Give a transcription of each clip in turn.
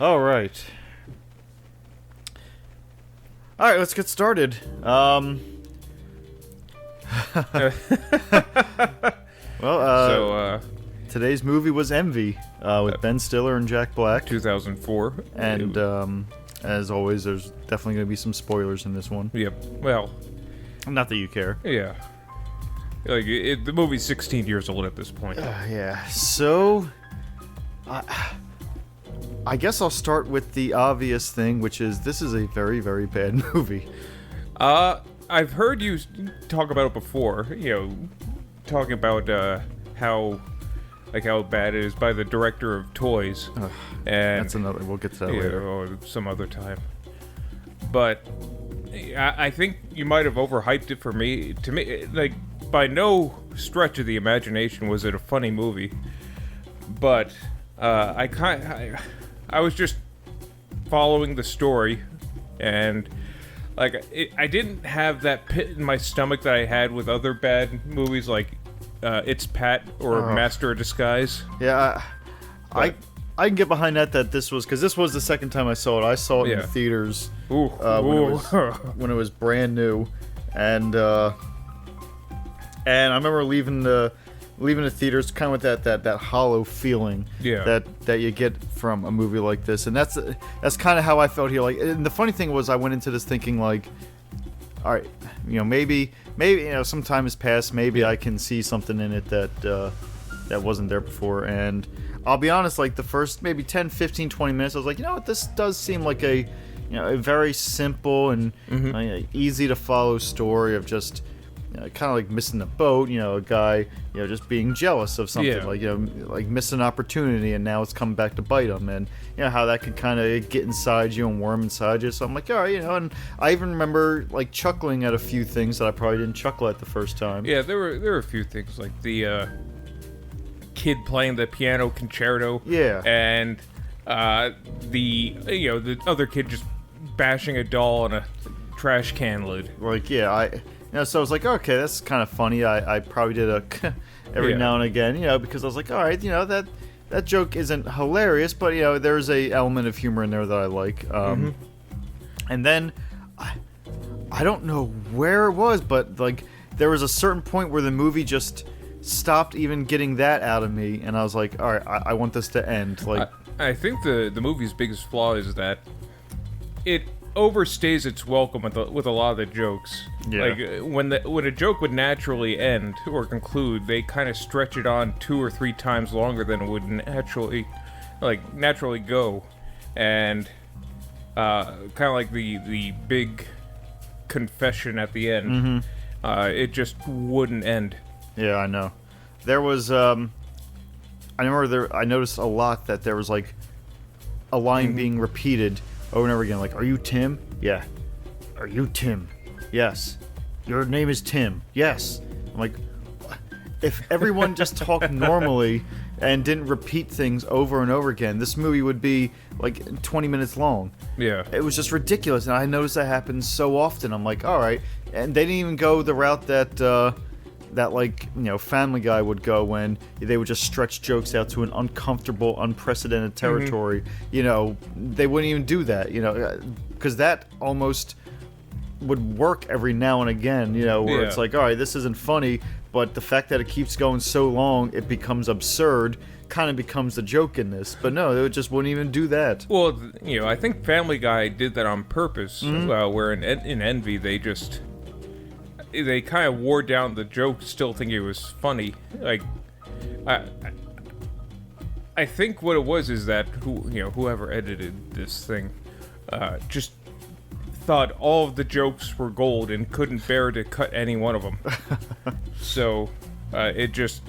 All right. All right, let's get started. Today's movie was Envy, with Ben Stiller and Jack Black. 2004. And as always, there's definitely going to be some spoilers in this one. Yep. Well, not that you care. Yeah. Like the movie's 16 years old at this point. Yeah. So, I guess I'll start with the obvious thing, which is this is a very, very bad movie. I've heard you talk about it before. Talking about how bad it is by the director of Toys. And that's another. We'll get to that later. Or some other time. But I think you might have overhyped it for me. To me, like, by no stretch of the imagination was it a funny movie. But I was just following the story, and I didn't have that pit in my stomach that I had with other bad movies like It's Pat or Master of Disguise. Yeah, I can get behind that this was, because this was the second time I saw it. I saw it in the theaters when it was brand new, and I remember leaving the theaters kind of with that hollow feeling that you get from a movie like this, and that's kind of how I felt here. Like, and the funny thing was, I went into this thinking like, all right, maybe some time has passed, maybe I can see something in it that wasn't there before. And I'll be honest, like the first maybe 10, 15, 20 minutes, I was like, you know what, this does seem like a very simple and easy to follow story of just kind of like missing the boat, a guy, just being jealous of something, like missing an opportunity, and now it's coming back to bite him, and how that can kind of get inside you and worm inside you. So I'm like, all right, and I even remember like chuckling at a few things that I probably didn't chuckle at the first time. Yeah, there were a few things like the kid playing the piano concerto. Yeah, and the other kid just bashing a doll on a trash can lid. Like, so I was like, okay, that's kind of funny. I probably did a every now and again, because I was like, all right, that joke isn't hilarious, but there's a element of humor in there that I like. And then I don't know where it was, but like there was a certain point where the movie just stopped even getting that out of me, and I was like, all right, I want this to end. Like, I think the movie's biggest flaw is that it overstays its welcome with a lot of the jokes. Yeah. Like when a joke would naturally end or conclude, they kind of stretch it on 2 or 3 times longer than it would naturally go, and kind of like the big confession at the end. It just wouldn't end. Yeah, I know. There was I noticed a lot that there was like a line being repeated over and over again, like, are you Tim? Yeah. Are you Tim? Yes. Your name is Tim? Yes. I'm like, if everyone just talked normally and didn't repeat things over and over again, this movie would be like 20 minutes long. Yeah. It was just ridiculous, and I noticed that happens so often. I'm like, all right. And they didn't even go the route that Family Guy would go, when they would just stretch jokes out to an uncomfortable, unprecedented territory. They wouldn't even do that, because that almost would work every now and again, where it's like, all right, this isn't funny, but the fact that it keeps going so long, it becomes absurd, kind of becomes the joke in this. But no, they just wouldn't even do that. Well, I think Family Guy did that on purpose, where in Envy, they kind of wore down the joke, still think it was funny. Like, I think what it was is that whoever edited this thing just thought all of the jokes were gold and couldn't bear to cut any one of them. So it just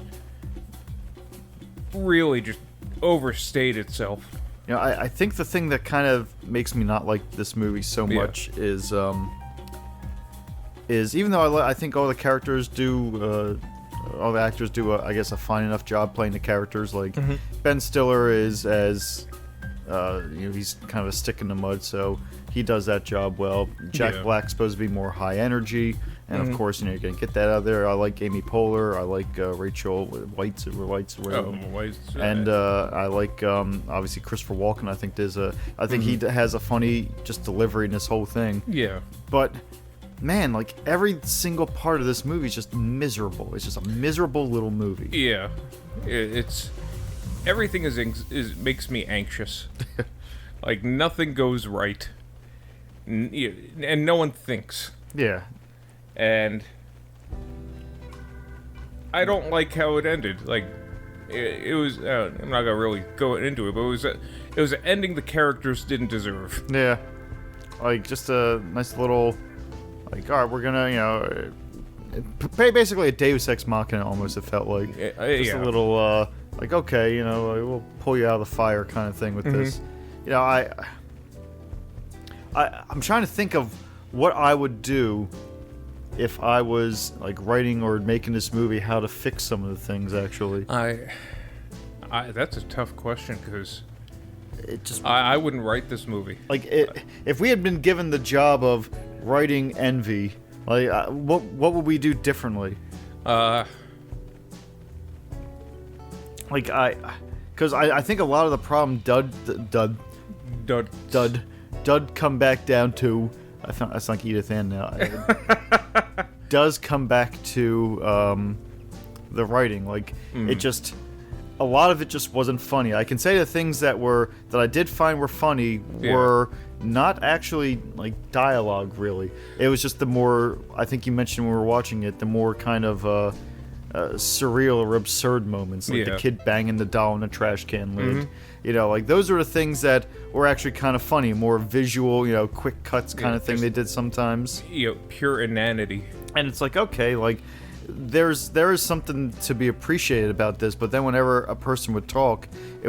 really just overstayed itself. I think the thing that kind of makes me not like this movie so much is even though I think all the characters do, all the actors do, I guess, a fine enough job playing the characters. Like, Ben Stiller is as, he's kind of a stick in the mud, so he does that job well. Jack Black's supposed to be more high energy, And of course, you're gonna get that out there. I like Amy Poehler. I like Rachel Weisz or whatever. Weisz. And I like obviously Christopher Walken. I think he has a funny just delivery in this whole thing. Yeah. But man, like every single part of this movie is just miserable. It's just a miserable little movie. Yeah. It's everything is makes me anxious. Like nothing goes right. And no one thinks. Yeah. And I don't like how it ended. Like, it was. I'm not gonna really go into it, but it was an ending the characters didn't deserve. Yeah, like just a nice little, like, all right, we're gonna, basically a Deus Ex Machina almost. It felt like just a little, like, okay, we'll pull you out of the fire kind of thing with this. I'm trying to think of what I would do if I was like writing or making this movie, how to fix some of the things actually. That's a tough question because it just I wouldn't write this movie. Like if we had been given the job of writing Envy, like what would we do differently? Because I think a lot of the problem dud come back down to. That's like Edith Ann now. Does come back to the writing. Like it just, a lot of it just wasn't funny. I can say the things that I did find were funny were not actually like dialogue. Really, it was just the more, I think you mentioned when we were watching it, the more kind of surreal or absurd moments, like the kid banging the doll in the trash can lid. Like those are the things that were actually kind of funny, more visual, quick cuts kind of thing they did sometimes. Pure inanity. And it's like, okay, like there is something to be appreciated about this, but then whenever a person would talk, it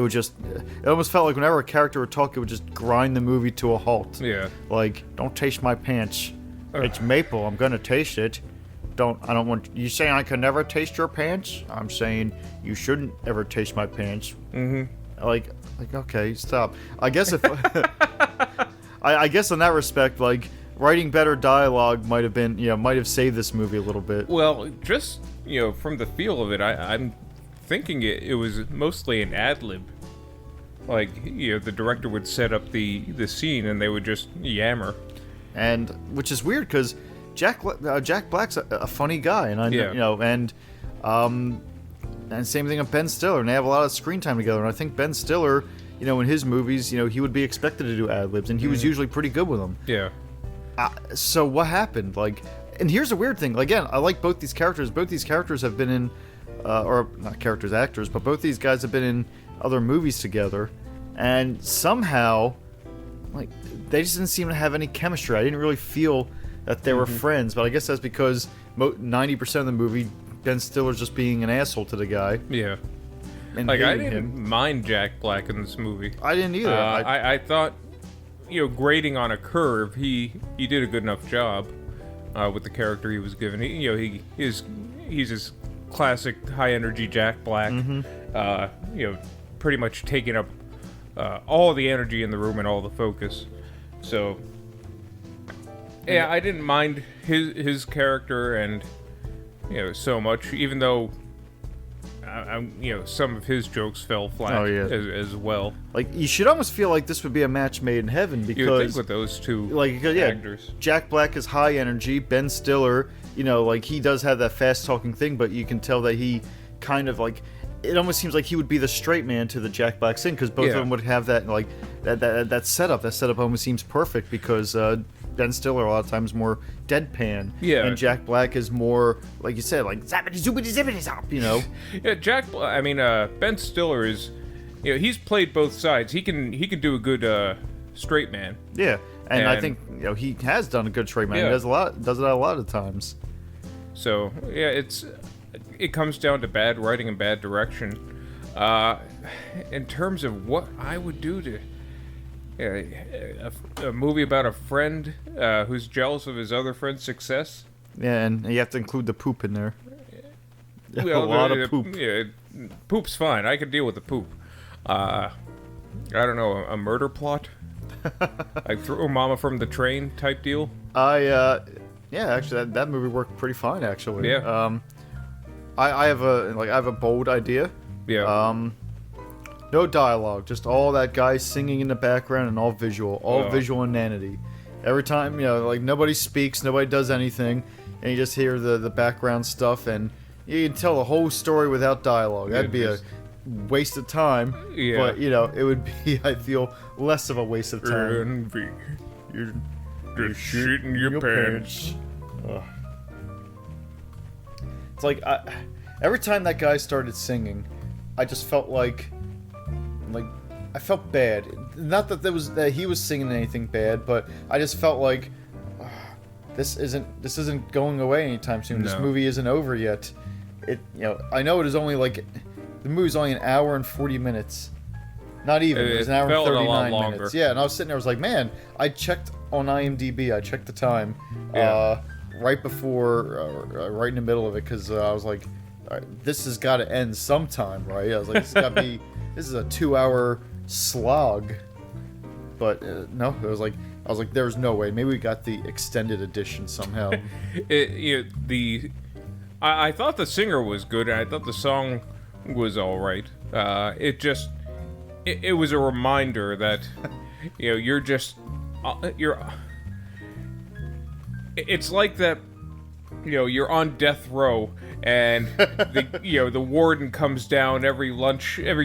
almost felt like whenever a character would talk, it would just grind the movie to a halt. Yeah. Like, don't taste my pants. It's maple. I'm gonna taste it. I don't want you saying I can never taste your pants. I'm saying you shouldn't ever taste my pants. Like okay, stop. I guess if I guess in that respect, like writing better dialogue might have saved this movie a little bit. Well, just from the feel of it, I'm thinking it was mostly an ad lib. Like the director would set up the scene and they would just yammer. And which is weird because Jack Black's a funny guy, and and same thing with Ben Stiller, and they have a lot of screen time together. And I think Ben Stiller, in his movies, he would be expected to do ad libs, and he was usually pretty good with them. Yeah. So what happened? Like, and here's the weird thing. Again, I like both these characters. Both these characters have been in, or not characters, actors, but both these guys have been in other movies together, and somehow, like, they just didn't seem to have any chemistry. I didn't really feel that they were friends, but I guess that's because 90% of the movie, Ben Stiller's just being an asshole to the guy. Yeah. And like, I didn't mind Jack Black in this movie. I didn't either. I thought, grading on a curve, he did a good enough job with the character he was given. He's his classic high energy Jack Black. Pretty much taking up all the energy in the room and all the focus. So yeah, I didn't mind his character and so much, even though some of his jokes fell flat as well. Like, you should almost feel like this would be a match made in heaven, because you would think with those two actors. Jack Black is high energy, Ben Stiller, like he does have that fast talking thing, but you can tell that he kind of like, it almost seems like he would be the straight man to the Jack Black scene, because both of them would have that like that setup. That setup almost seems perfect, because Ben Stiller a lot of times more deadpan, and Jack Black is more, like you said, like zappity zoopity zippity zop, Yeah, Ben Stiller is, he's played both sides. He can do a good straight man. Yeah, and I think he has done a good straight man. He does it a lot of times. So yeah, it comes down to bad writing and bad direction. In terms of what I would do to a movie about a friend who's jealous of his other friend's success. Yeah, and you have to include the poop in there. Well, a lot of poop. Yeah, poop's fine. I can deal with the poop. I don't know, a murder plot? Like throw Mama from the train type deal? I Yeah, actually, that movie worked pretty fine. Actually, Yeah. I have a bold idea. Yeah. No dialogue, just all that guy singing in the background and all visual inanity. Every time, nobody speaks, nobody does anything, and you just hear the background stuff, and you can tell the whole story without dialogue. That'd be a waste of time. Yeah. But it would be, I feel, less of a waste of time. Envy. You're shitting your pants. Ugh. It's like every time that guy started singing, I just felt like I felt bad. Not that he was singing anything bad, but I just felt like this isn't going away anytime soon. No. This movie isn't over yet. I know it is only the movie's only an hour and 40 minutes. Not even. It was an hour and 39 minutes. Yeah, and I was sitting there, I was like, man, I checked on IMDb, I checked the time right before, right in the middle of it, because I was like, this has got to end sometime, right? I was like, this is a 2-hour slog. But no, I was like, there's no way. Maybe we got the extended edition somehow. I thought the singer was good, and I thought the song was all right. It was a reminder that it's like that, you're on death row, and the warden comes down every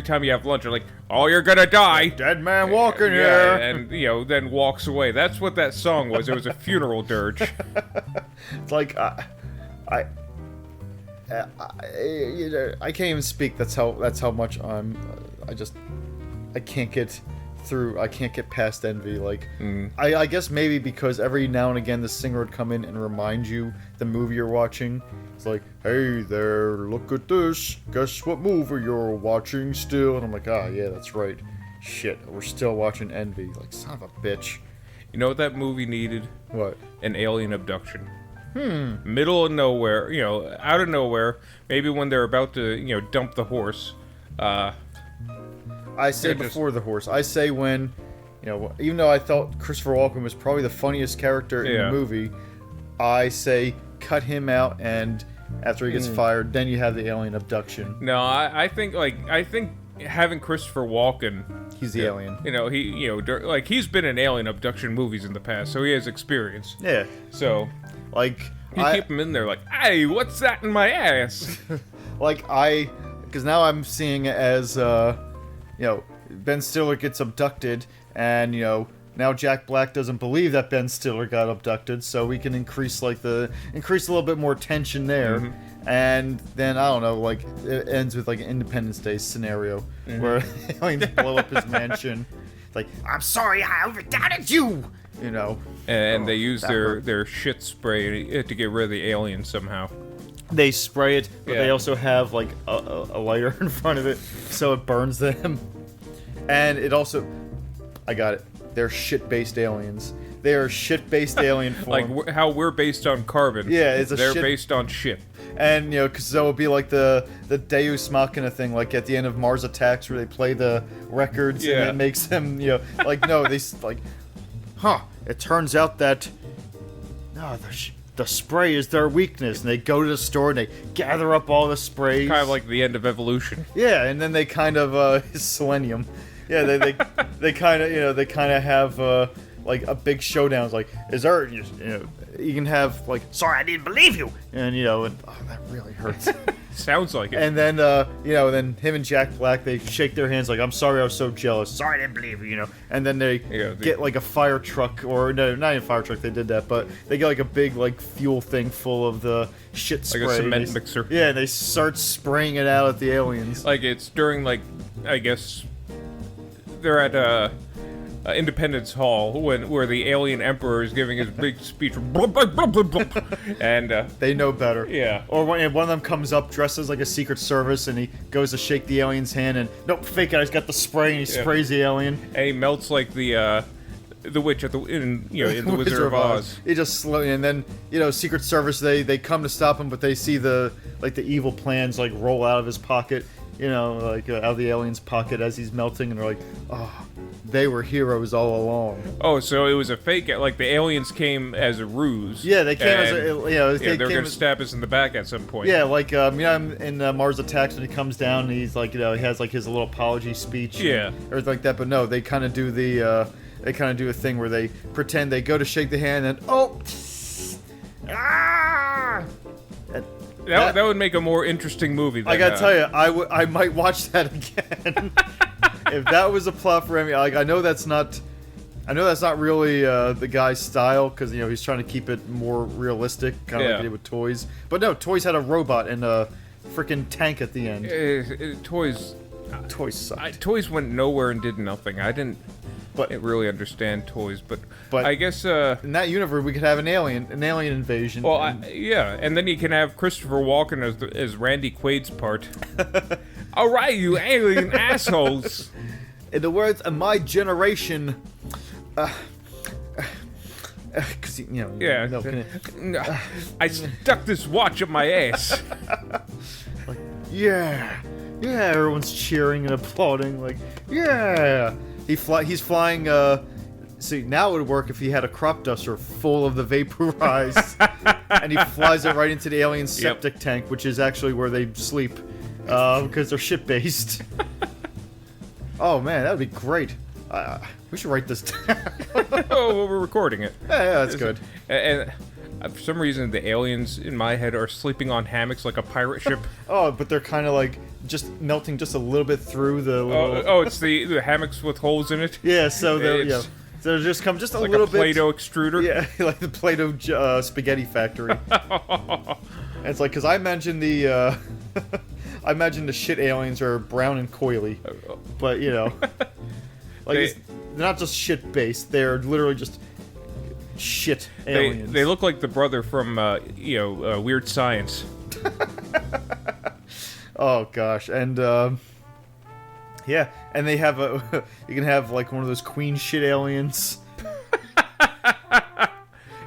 time you have lunch. You're like, oh, you're gonna die, dead man walking here, and then walks away. That's what that song was. It was a funeral dirge. It's like I can't even speak. That's how much I can't get through. I can't get past envy. I guess maybe because every now and again the singer would come in and remind you the movie you're watching. It's like, hey there, look at this. Guess what movie you're watching still? And I'm like, yeah, that's right. Shit, we're still watching Envy. Like, son of a bitch. You know what that movie needed? What? An alien abduction. Middle of nowhere, out of nowhere. Maybe when they're about to, dump the horse. I say before the horse. I say when, even though I thought Christopher Walken was probably the funniest character in the movie, I say cut him out, and after he gets fired, then you have the alien abduction. No, I think having Christopher Walken, he's the alien. He's been in alien abduction movies in the past, so he has experience. Yeah. So, you keep him in there, hey, what's that in my ass? Because now I'm seeing it as, Ben Stiller gets abducted, and, now Jack Black doesn't believe that Ben Stiller got abducted, so we can increase a little bit more tension there. Mm-hmm. And then, I don't know, it ends with, an Independence Day scenario, where aliens blow up his mansion. It's like, I'm sorry, I overdoubted you! And they use their shit spray to get rid of the aliens somehow. They spray it, but they also have, a lighter in front of it, so it burns them. And it also... I got it. They're shit-based aliens. They are shit-based alien form. How we're based on carbon. Yeah, they're based on shit. And, because that would be like the Deus Machina thing, at the end of Mars Attacks, where they play the records and it makes them, no, they, it turns out that, the spray is their weakness, and they go to the store and they gather up all the sprays. Kind of like the end of evolution. Yeah, and then they kind of, selenium. Yeah, they kind of have a big showdown. It's like, is there, you can have sorry, I didn't believe you, and that really hurts. Sounds like it. And then then him and Jack Black, they shake their hands I'm sorry, I was so jealous. Sorry, I didn't believe you, And then they get a fire truck, or no, not even a fire truck. They did that, but they get a big fuel thing full of the shit spray. Like a cement mixer. Yeah, and they start spraying it out at the aliens. It's during I guess they're at Independence Hall where the alien emperor is giving his big speech, and they know better. Yeah. Or one of them comes up dressed as a Secret Service, and he goes to shake the alien's hand, and nope, fake guy's got the spray, and he sprays the alien, and he melts the witch in the Wizard of Oz. He just slowly, and then Secret Service they come to stop him, but they see the evil plans roll out of his pocket. Out of the alien's pocket as he's melting, and they're like, oh, they were heroes all along. Oh, so it was a fake. Like the aliens came as a ruse. Yeah, they came as they're gonna stab us in the back at some point. Yeah, like in Mars Attacks when he comes down, and he's like, he has like his little apology speech. Yeah, or like that. But no, they kind of do the they kind of do a thing where they pretend they go to shake the hand and that would make a more interesting movie. Than, I gotta tell you, I might watch that again. If that was a plot for Emmy, like I know that's not really the guy's style, because he's trying to keep it more realistic, kind of like he did with Toys. But no, Toys had a robot and a freaking tank at the end. Toys sucked. Toys went nowhere and did nothing. I didn't really understand Toys, but I guess in that universe we could have an alien invasion. Well, and then you can have Christopher Walken as Randy Quaid's part. All right, you alien assholes. In the words of my generation, because I stuck this watch up my ass. Like, yeah, everyone's cheering and applauding. Like, yeah, he's flying. See, now it would work if he had a crop duster full of the vaporized, and he flies it right into the alien septic tank, which is actually where they sleep, because they're ship-based. Oh man, that would be great. We should write this down. Oh, well, we're recording it. Yeah, that's good. And for some reason, the aliens in my head are sleeping on hammocks like a pirate ship. Oh, but they're kind of like just melting just a little bit through the little... Oh, it's the hammocks with holes in it? Yeah, so they're, so they just come just a little bit... Like a Play-Doh extruder? Yeah, like the Play-Doh spaghetti factory. And it's like, because I imagine the... I imagine the shit aliens are brown and coily. But, like, they're not just shit-based, they're literally just shit aliens. They look like the brother from, Weird Science. Oh, gosh. And, yeah, and they have you can have, like, one of those queen shit aliens.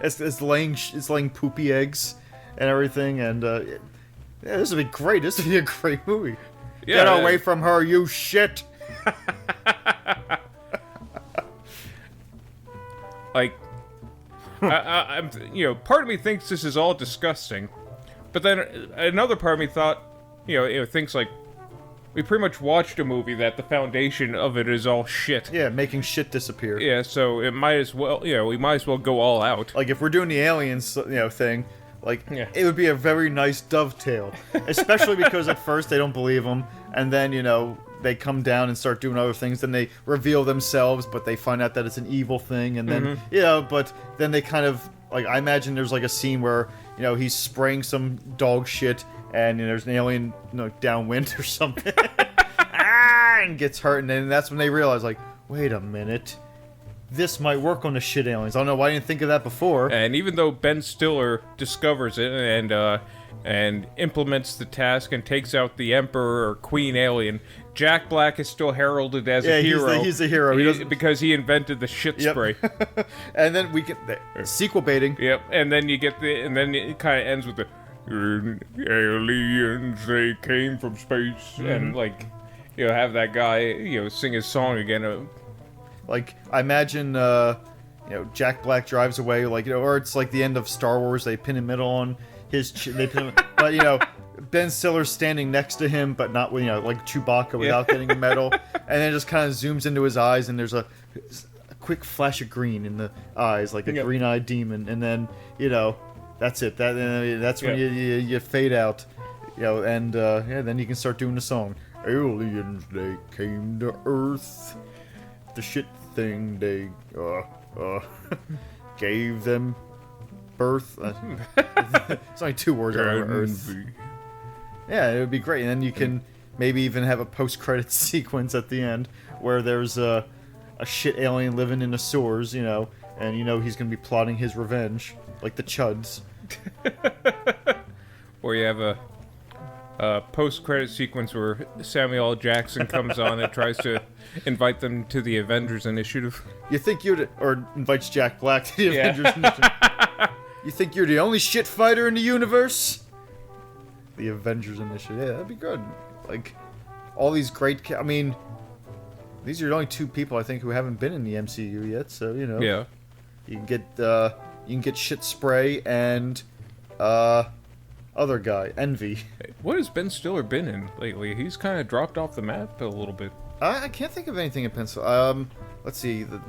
It's laying poopy eggs and everything, and, yeah, this would be great. This would be a great movie. Yeah, get away from her, you shit! Like, I'm, part of me thinks this is all disgusting, but then another part of me thinks like, we pretty much watched a movie that the foundation of it is all shit. Yeah, making shit disappear. Yeah, so it might as well, we might as well go all out. Like, if we're doing the aliens, thing, like, it would be a very nice dovetail. Especially because at first they don't believe them, and then, they come down and start doing other things, then they reveal themselves, but they find out that it's an evil thing, and then, but then they kind of, like, I imagine there's, like, a scene where, he's spraying some dog shit, and there's an alien, downwind or something, and gets hurt, and then that's when they realize, like, wait a minute, this might work on the shit aliens. I don't know why I didn't think of that before. And even though Ben Stiller discovers it and implements the task and takes out the Emperor or Queen alien, Jack Black is still heralded as a hero. He's a hero. Because he invented the shit spray. And then we get sequel baiting. Yep. And then you get and then it kind of ends with the aliens, they came from space, and like, have that guy, sing his song again. Like, I imagine, Jack Black drives away, like, or it's like the end of Star Wars, they pin a medal on his but, Ben Stiller's standing next to him, but not with, like Chewbacca without getting a medal, and then it just kind of zooms into his eyes, and there's a quick flash of green in the eyes, like a green-eyed demon, and then, that's it. That's when you fade out, and, then you can start doing the song. Aliens, they came to Earth. The shit thing, they gave them birth. It's only 2 words on Earth. Yeah, it would be great. And then you can maybe even have a post-credits sequence at the end where there's a shit alien living in the sewers, and he's going to be plotting his revenge, like the Chuds. Or you have a post-credit sequence where Samuel L. Jackson comes on and tries to invite them to the Avengers Initiative. You think or invites Jack Black to the Avengers Initiative. You think you're the only shit fighter in the universe? The Avengers Initiative. Yeah, that'd be good. Like, all these great... these are the only two people I think who haven't been in the MCU yet. So Yeah. you can get Shit Spray and other guy, Envy. What has Ben Stiller been in lately? He's kind of dropped off the map a little bit. I can't think of anything in pencil. Let's see. The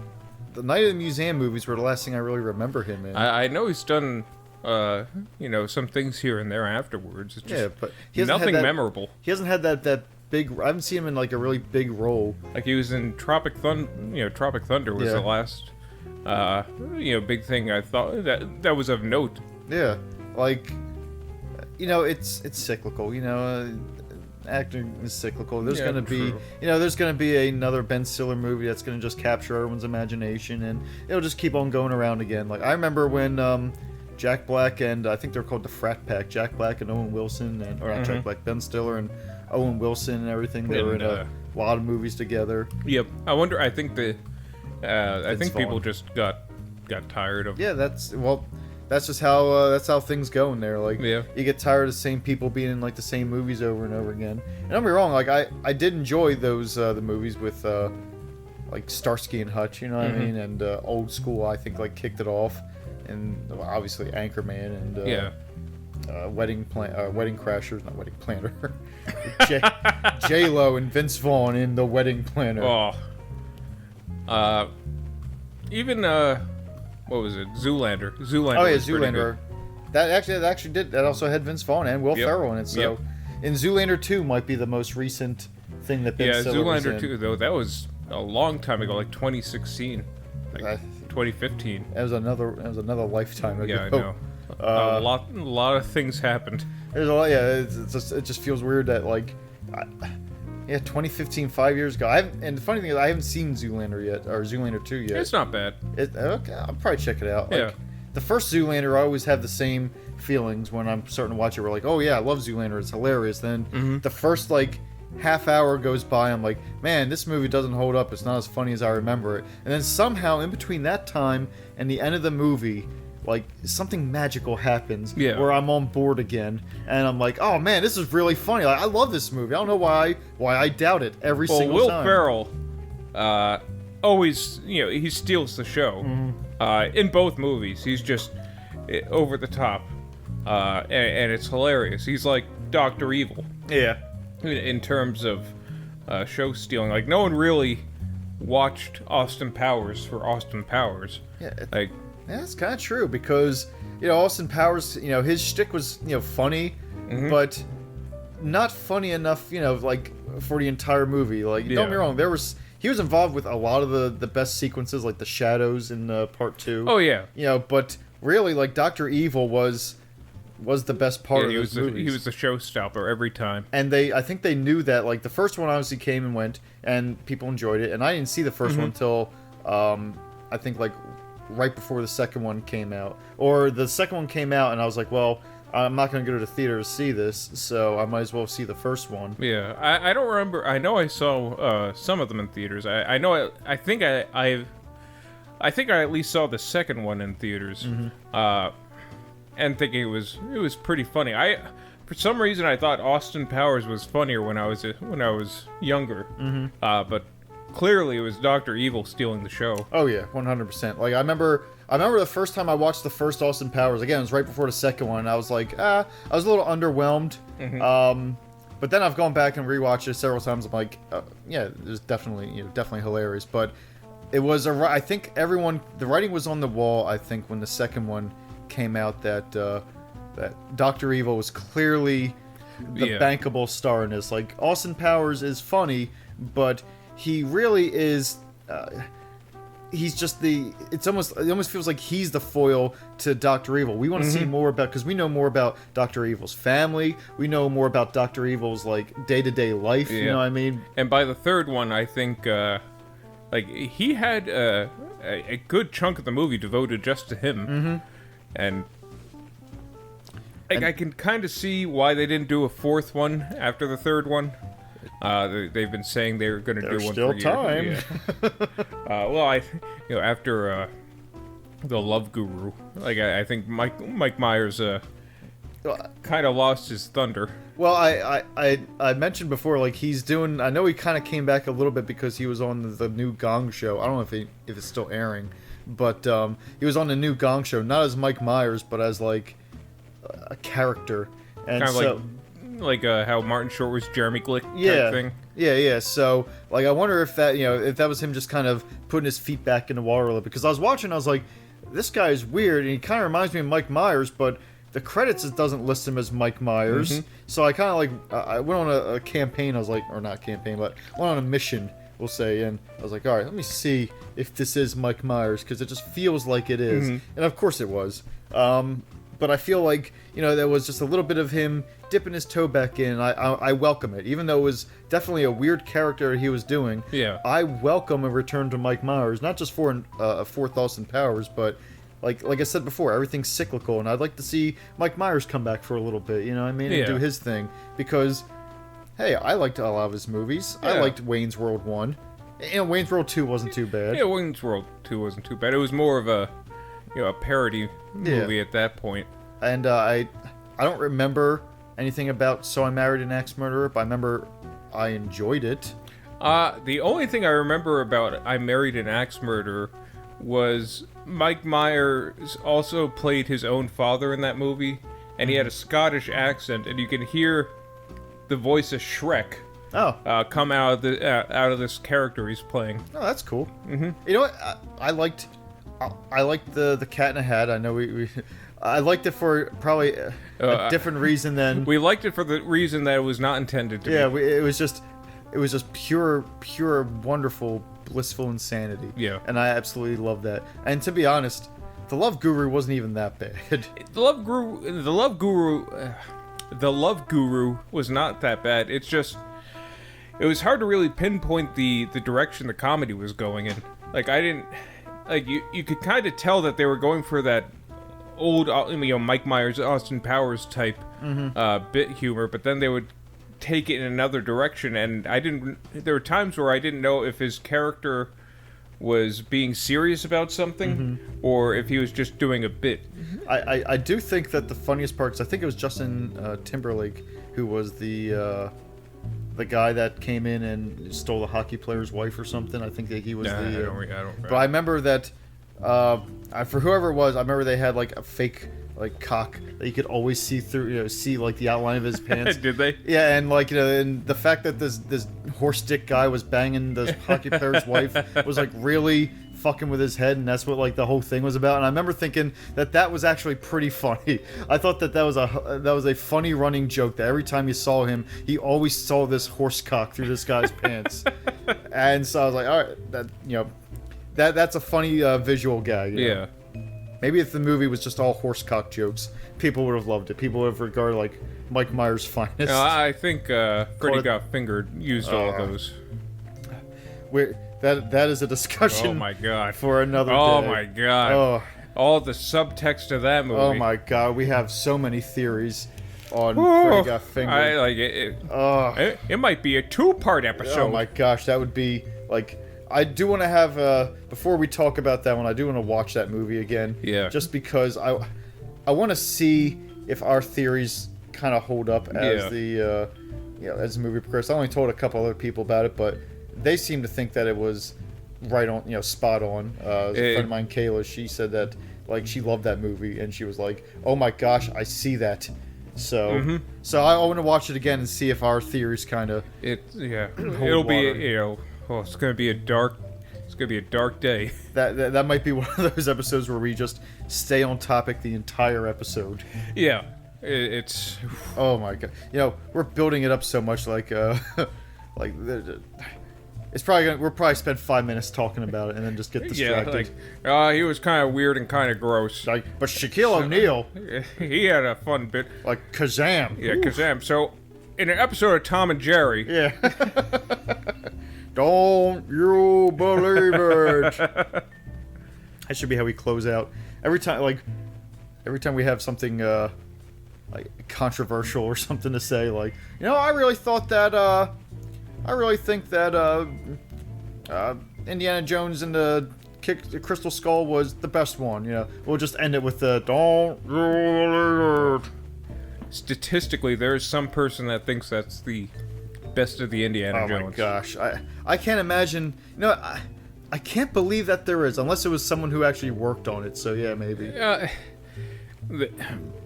Night of the Museum movies were the last thing I really remember him in. I know he's done, some things here and there afterwards. It's just but he hasn't nothing had memorable. He hasn't had that big. I haven't seen him in like a really big role. Like he was in Tropic Thunder. Tropic Thunder was the last, big thing I thought that was of note. Yeah, like, it's cyclical. Acting is cyclical. There's gonna be, there's gonna be another Ben Stiller movie that's gonna just capture everyone's imagination, and it'll just keep on going around again. Like I remember when Jack Black and I think they're called the Frat Pack, Jack Black and Owen Wilson, or not Jack Black, Ben Stiller and Owen Wilson and everything. They were in a lot of movies together. Yep. I wonder. I think people just got tired of. Yeah, that's just how things go in there. Like, you get tired of the same people being in like the same movies over and over again. And don't be wrong, like I did enjoy those the movies with like Starsky and Hutch, you know what I mean, and Old School. I think like kicked it off, and obviously Anchorman and Wedding Crashers, not Wedding Planner. J-Lo and Vince Vaughn in The Wedding Planner. Oh. Even what was it? Zoolander. Oh yeah, Zoolander. That actually did. That also had Vince Vaughn and Will Ferrell in it. So, in Zoolander 2 might be the most recent thing that Ben Stiller was in. Zoolander 2 though, that was a long time ago, like 2016, like 2015. That was another lifetime ago. Yeah, I know. A lot of things happened. There's a lot. Yeah, it just feels weird that like. 2015, 5 years ago. And the funny thing is, I haven't seen Zoolander yet, or Zoolander 2 yet. It's not bad. Okay, I'll probably check it out. Yeah. The first Zoolander, I always have the same feelings when I'm starting to watch it. We're like, oh yeah, I love Zoolander. It's hilarious. Then the first like half hour goes by. I'm like, man, this movie doesn't hold up. It's not as funny as I remember it. And then somehow in between that time and the end of the movie, like something magical happens where I'm on board again, and I'm like, oh man, this is really funny. Like, I love this movie. I don't know why I doubt it every single time. Will Ferrell always, he steals the show. In both movies, he's just over the top, and it's hilarious. He's like Dr. Evil. Yeah. In terms of show stealing, like no one really watched Austin Powers for Austin Powers. Yeah. Like. Yeah, that's kind of true because Austin Powers, his shtick was funny, but not funny enough, like for the entire movie. Like don't get me wrong, he was involved with a lot of the best sequences, like the shadows in part 2. Oh yeah. But really, like Dr. Evil was the best part of those movies. He was the showstopper every time. And I think they knew that. Like the first one obviously came and went, and people enjoyed it. And I didn't see the first one until I think like right before the second one came out, or the second one came out, and I was like, well, I'm not going to go to the theater to see this, so I might as well see the first one. Yeah, I don't remember. I know I saw some of them in theaters. I know. I think I at least saw the second one in theaters, and thinking it was pretty funny. For some reason I thought Austin Powers was funnier when I was younger, but. Clearly, it was Dr. Evil stealing the show. Oh yeah, 100%. Like I remember the first time I watched the first Austin Powers. Again, it was right before the second one. And I was like, I was a little underwhelmed. But then I've gone back and rewatched it several times. I'm like, yeah, it was definitely hilarious. But it was I think the writing was on the wall. I think when the second one came out, that Dr. Evil was clearly the bankable star in this. Like Austin Powers is funny, but he really is. He's just it almost feels like he's the foil to Dr. Evil. We want to see more about, because we know more about Dr. Evil's family. We know more about Dr. Evil's like day-to-day life. You know what I mean? And by the third one, I think like he had a good chunk of the movie devoted just to him, and I can kind of see why they didn't do a fourth one after the third one. They've been saying they were going to do one for years. There's still time. Well, after the Love Guru, like I think Mike Myers kind of lost his thunder. Well, I mentioned before, like, he's doing. I know he kind of came back a little bit because he was on the new Gong Show. I don't know if it's still airing, but he was on the new Gong Show, not as Mike Myers, but as like a character, and kind of so like how Martin Short was Jeremy Glick type thing. Yeah. So, like, I wonder if that was him just kind of putting his feet back in the water a little bit. Because I was watching, I was like, this guy is weird, and he kind of reminds me of Mike Myers, but the credits, it doesn't list him as Mike Myers. Mm-hmm. So I kind of like, I went on a campaign, I was like, or not campaign, but went on a mission, we'll say, and I was like, all right, let me see if this is Mike Myers, because it just feels like it is. Mm-hmm. And of course it was. But I feel like, there was just a little bit of him dipping his toe back in. I welcome it. Even though it was definitely a weird character he was doing, I welcome a return to Mike Myers, not just for 4,000 Powers, but like I said before, everything's cyclical, and I'd like to see Mike Myers come back for a little bit, you know what I mean? And do his thing. Because, hey, I liked a lot of his movies. I liked Wayne's World 1. Wayne's World 2 wasn't too bad. Yeah, Wayne's World 2 wasn't too bad. It was more of a parody movie at that point. And I don't remember anything about So I Married an Axe Murderer, but I remember I enjoyed it. The only thing I remember about I Married an Axe Murderer was Mike Myers also played his own father in that movie, and he had a Scottish accent, and you can hear the voice of Shrek come out of this character he's playing. Oh, that's cool. Mm-hmm. You know what? I liked the Cat in a Hat. I know we I liked it for probably a different reason than... We liked it for the reason that it was not intended to be. Yeah, it was just pure, wonderful, blissful insanity. Yeah. And I absolutely love that. And to be honest, The Love Guru wasn't even that bad. The Love Guru was not that bad. It's just... It was hard to really pinpoint the direction the comedy was going in. Like, I didn't... Like, you could kind of tell that they were going for that old, Mike Myers, Austin Powers type bit humor, but then they would take it in another direction, and there were times where I didn't know if his character was being serious about something, or if he was just doing a bit. I do think that the funniest part, 'cause I think it was Justin Timberlake who was the guy that came in and stole the hockey player's wife or something. I think that he was I don't remember. But I remember that for whoever it was, I remember they had like a fake like cock that you could always see through, see like the outline of his pants. Did they? Yeah, and like and the fact that this horse dick guy was banging this hockey player's wife was like really fucking with his head, and that's what like the whole thing was about. And I remember thinking that was actually pretty funny. I thought that was a funny running joke that every time you saw him, he always saw this horse cock through this guy's pants. And so I was like, all right, that's a funny visual gag. Yeah. Maybe if the movie was just all horse cock jokes, people would have loved it. People would have regarded like Mike Myers' finest. I think Freddy Got Fingered used all of those. That is a discussion. Oh my god! For another day. Oh my god! Oh. All the subtext of that movie. Oh my god! We have so many theories on Freddy Got Fingered. I like it. It might be a 2-part episode. Oh my gosh, that would be like. I do want to have before we talk about that one. I do want to watch that movie again. Yeah. Just because I want to see if our theories kind of hold up as as the movie progresses. I only told a couple other people about it, but they seem to think that it was right on, spot on. A friend of mine, Kayla, she said that like she loved that movie, and she was like, "Oh my gosh, I see that." So, so I want to watch it again and see if our theories kind of it'll be it's gonna be a dark day. That might be one of those episodes where we just stay on topic the entire episode. Yeah, it's. Oh my god! We're building it up so much, like it's probably we'll probably spend 5 minutes talking about it and then just get distracted. Yeah, he was kind of weird and kind of gross. But Shaquille O'Neal, he had a fun bit. Like Kazam. Yeah, Kazam. So, in an episode of Tom and Jerry. Yeah. Don't you believe it? That should be how we close out. Every time we have something like controversial or something to say, like, I really think that Indiana Jones and the Crystal Skull was the best one. We'll just end it with the don't you believe it. statistically, there is some person that thinks that's the best of the Indiana Jones. Oh my gosh, I can't imagine. You know, I can't believe that there is, unless it was someone who actually worked on it. So yeah, maybe.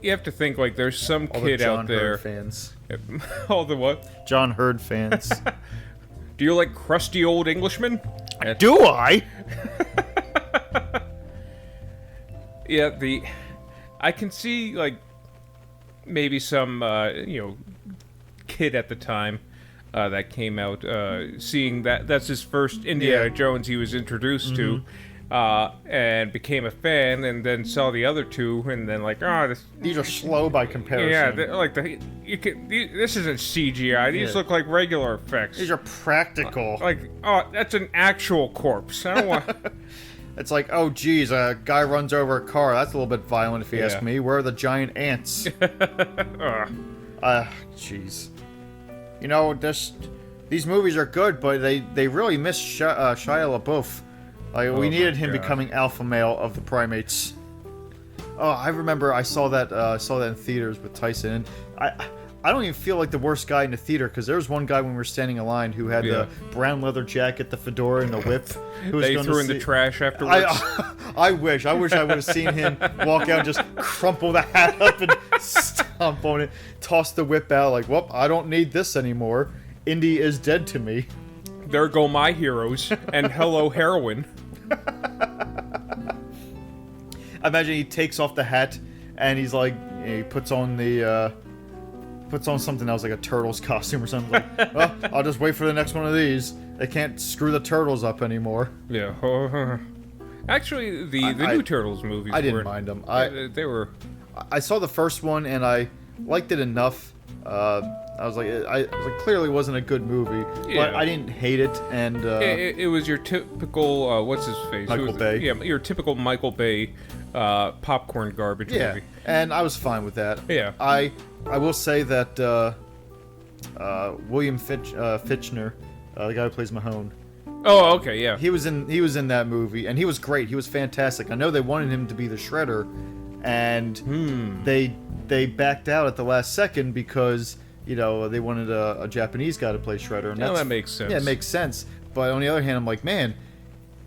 You have to think like there's some All kid the John out there. Hurd fans. All the what? John Hurd fans. Do you like crusty old Englishmen? Do I? Yeah, I can see like maybe some kid at the time that came out seeing that's his first Indiana Jones he was introduced to, and became a fan, and then saw the other two, and then like, these are slow by comparison. Yeah, this isn't CGI. These look like regular effects. These are practical. That's an actual corpse. I don't want. It's like, oh geez, a guy runs over a car. That's a little bit violent if you ask me. Where are the giant ants? Jeez. You know, these movies are good, but they really miss Shia LaBeouf. Like, we needed him becoming alpha male of the primates. Oh, I remember I saw that in theaters with Tyson, and I don't even feel like the worst guy in the theater, because there was one guy when we were standing in line who had the brown leather jacket, the fedora, and the whip. Who was they threw in the trash afterwards. I wish I would have seen him walk out and just crumple the hat up and stomp on it, toss the whip out like, well, I don't need this anymore. Indy is dead to me. There go my heroes, and hello heroin. I imagine he takes off the hat and he's like, he puts on something else, like a turtle's costume or something. Like, well, I'll just wait for the next one of these. They can't screw the turtles up anymore. Yeah. Actually, the new Turtles movies. I didn't mind them. They were. I saw the first one and I liked it enough. I was like, clearly wasn't a good movie, but I didn't hate it. And it was your typical what's his face? Michael Bay. Yeah, your typical Michael Bay popcorn garbage movie. And I was fine with that. Yeah. I will say that William Fichtner, the guy who plays Mahone. Oh, okay, yeah. He was in that movie, and he was great. He was fantastic. I know they wanted him to be the Shredder, and they backed out at the last second because they wanted a Japanese guy to play Shredder. And that makes sense. Yeah, it makes sense. But on the other hand, I'm like, man,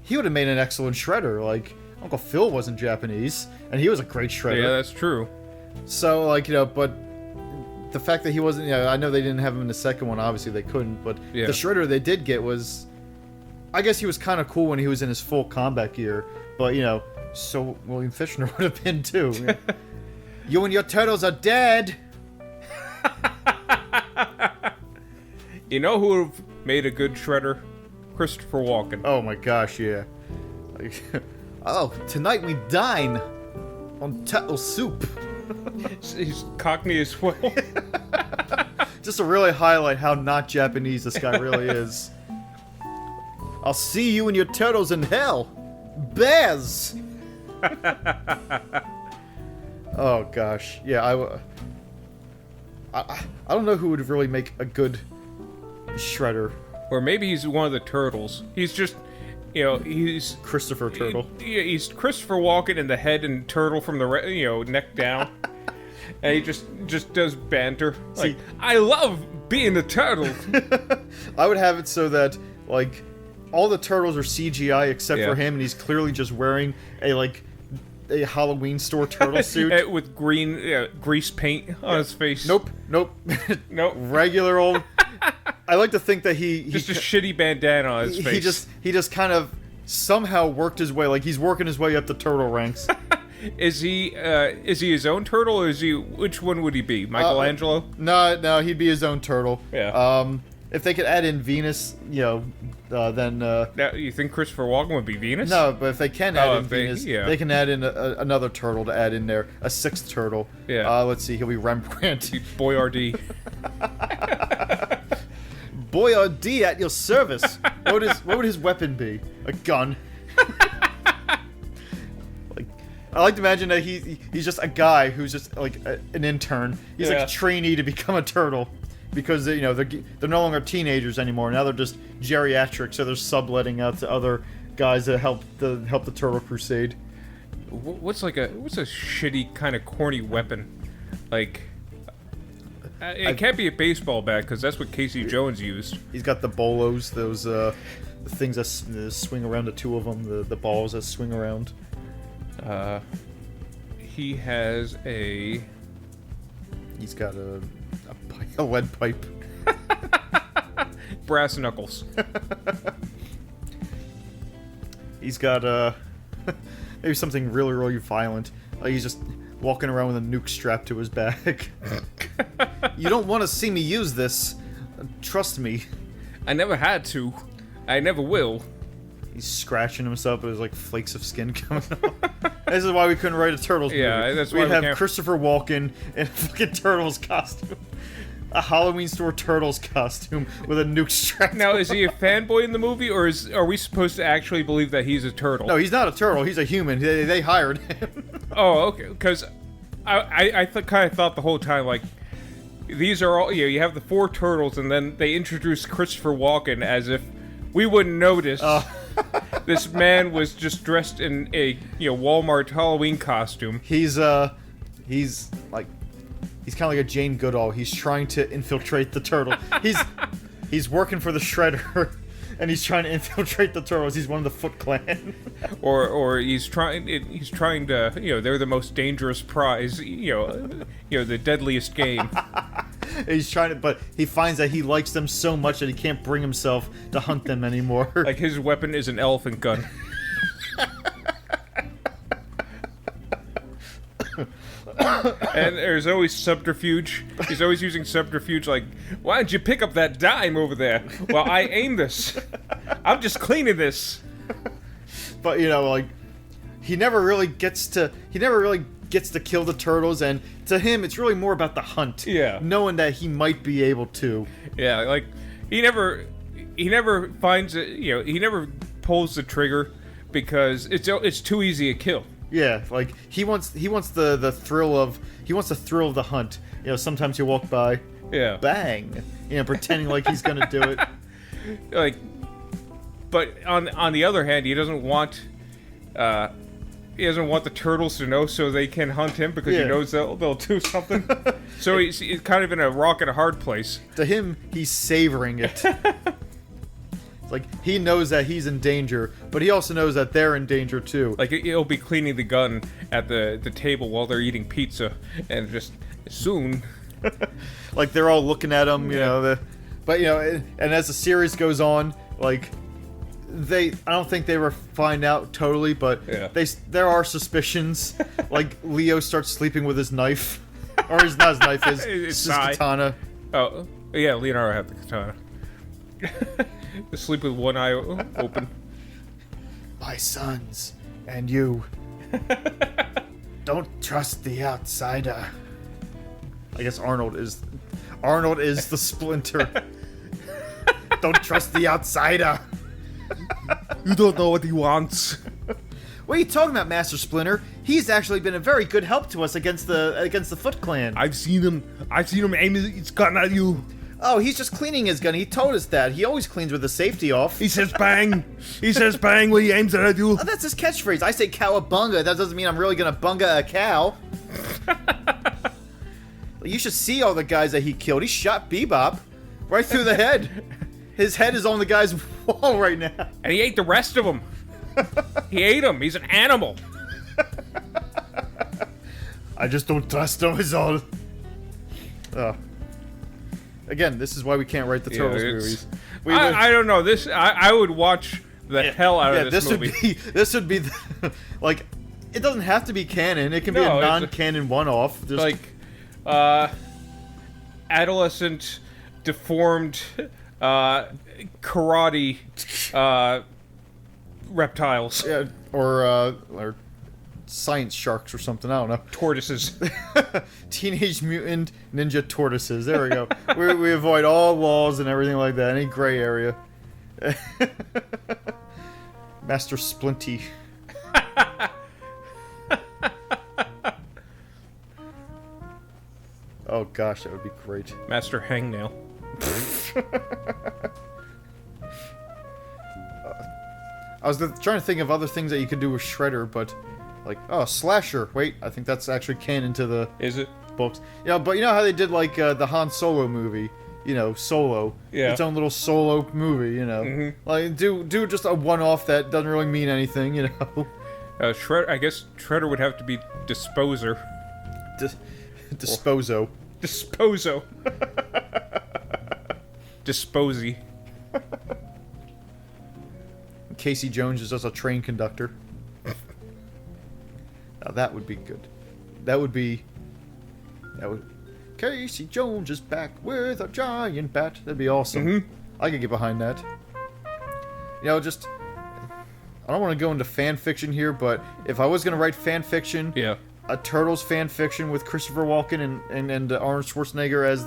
he would have made an excellent Shredder. Like, Uncle Phil wasn't Japanese, and he was a great Shredder. Yeah, that's true. So, but the fact that he wasn't, I know they didn't have him in the second one, obviously they couldn't, but the Shredder they did get was, I guess he was kind of cool when he was in his full combat gear, but, so William Fichtner would have been too. You and your turtles are dead! You know who would have made a good Shredder? Christopher Walken. Oh my gosh, yeah. Oh, tonight we dine on turtle soup. He's Cockney as well. Just to really highlight how not Japanese this guy really is. I'll see you and your turtles in hell. Bears! Oh gosh. Yeah, I don't know who would really make a good Shredder. Or maybe he's one of the turtles. He's just, he's Christopher Turtle. He's Christopher Walken in the head and turtle from the neck down. And he just does banter. Like, I love being a turtle. I would have it so that, like, all the turtles are CGI except for him, and he's clearly just wearing a Halloween store turtle suit. With green grease paint on his face. Nope. Nope. Regular old... I like to think that he just a shitty bandana on his face. He just kind of somehow worked his way, like he's working his way up the turtle ranks. Is he his own turtle, or which one would he be? Michelangelo? No, he'd be his own turtle. Yeah. If they could add in Venus, then. Now, you think Christopher Walken would be Venus? No, but if they can add in Venus, they can add in another turtle to add in there, a sixth turtle. Yeah. Let's see, he'll be Rembrandt. Boyardee. Boyardee at your service. What would his weapon be? A gun. I like to imagine that he's just a guy who's just like an intern. He's like a trainee to become a turtle, because they're no longer teenagers anymore. Now they're just geriatric, so they're subletting out to other guys that help the Turtle Crusade. What's a shitty kind of corny weapon? Like, It can't be a baseball bat because that's what Casey Jones used. He's got the bolos, those things that swing around. The two of them, the balls that swing around. He has a. He's got a lead pipe. Brass knuckles. He's got maybe something really, really violent. He's just walking around with a nuke strapped to his back. You don't want to see me use this. Trust me. I never had to. I never will. He's scratching himself, but there's like flakes of skin coming off. This is why we couldn't write a Turtles movie. Yeah, that's why we'd have Christopher Walken in a fucking Turtles costume. A Halloween store Turtles costume with a nuke strap. Now, is he a fanboy in the movie, or are we supposed to actually believe that he's a turtle? No, he's not a turtle. He's a human. They hired him. Oh, okay. Because I kind of thought the whole time, like, these are all, you have the 4 turtles, and then they introduce Christopher Walken as if we wouldn't notice. This man was just dressed in a Walmart Halloween costume. He's kind of like a Jane Goodall. He's trying to infiltrate the turtle. He's working for the Shredder, and he's trying to infiltrate the turtles. He's one of the Foot Clan. or he's trying to they're the most dangerous prize. The deadliest game. He's trying to, but he finds that he likes them so much that he can't bring himself to hunt them anymore. Like his weapon is an elephant gun. And there's always subterfuge. He's always using subterfuge like, why don't you pick up that dime over there while I aim this? I'm just cleaning this. But, like, he never really gets to kill the turtles, and to him, it's really more about the hunt. Yeah. Knowing that he might be able to. Yeah, like, he never finds it, he never pulls the trigger because it's too easy a kill. Yeah, like he wants the thrill of the hunt. Sometimes you walk by, bang, pretending like he's gonna do it. Like, but on the other hand, he doesn't want the turtles to know so they can hunt him because he knows they'll do something. So he's kind of in a rock and a hard place. To him, he's savoring it. Like, he knows that he's in danger, but he also knows that they're in danger, too. Like, he'll be cleaning the gun at the table while they're eating pizza, and just soon... Like, they're all looking at him, but, and as the series goes on, like, I don't think they ever find out totally, but there are suspicions. Like, Leo starts sleeping with his knife. Or not his knife, his katana. Oh, yeah, Leonardo had the katana. Sleep with one eye open. My sons, and you. Don't trust the outsider. I guess Arnold is the Splinter. Don't trust the outsider. You don't know what he wants. What are you talking about, Master Splinter? He's actually been a very good help to us against the Foot Clan. I've seen him aim his gun at you. Oh, he's just cleaning his gun. He told us that. He always cleans with the safety off. He says bang. He says bang when he aims it at you. Oh, that's his catchphrase. I say cowabunga. That doesn't mean I'm really gonna bunga a cow. You should see all the guys that he killed. He shot Bebop right through the head. His head is on the guy's wall right now. And he ate the rest of them. He ate him. He's an animal. I just don't trust him, is all. Again, this is why we can't write the Turtles movies. I don't know. I would watch the hell out of this movie. This would be like, it doesn't have to be canon. It can be a non-canon one-off. Just like, adolescent, deformed, karate, reptiles. Yeah, or science sharks or something. I don't know. Tortoises. Teenage Mutant Ninja Tortoises. There we go. we avoid all laws and everything like that. Any gray area. Master Splinty. Oh gosh, that would be great. Master Hangnail. I was trying to think of other things that you could do with Shredder, but like, Slasher. Wait, I think that's actually canon to the... Is it? books. You know, but you know how they did like the Han Solo movie. You know, Solo. Yeah. Its own little solo movie. You know, like do just a one-off that doesn't really mean anything. You know. Shredder. I guess Shredder would have to be Disposer. Disposo. Disposo. Disposy. Casey Jones is just a train conductor. Now that would be good. That would. Casey Jones is back with a giant bat. That'd be awesome. I could get behind that. You know, just I don't want to go into fan fiction here, but if I was gonna write fan fiction, a Turtles fan fiction with Christopher Walken and Arnold Schwarzenegger as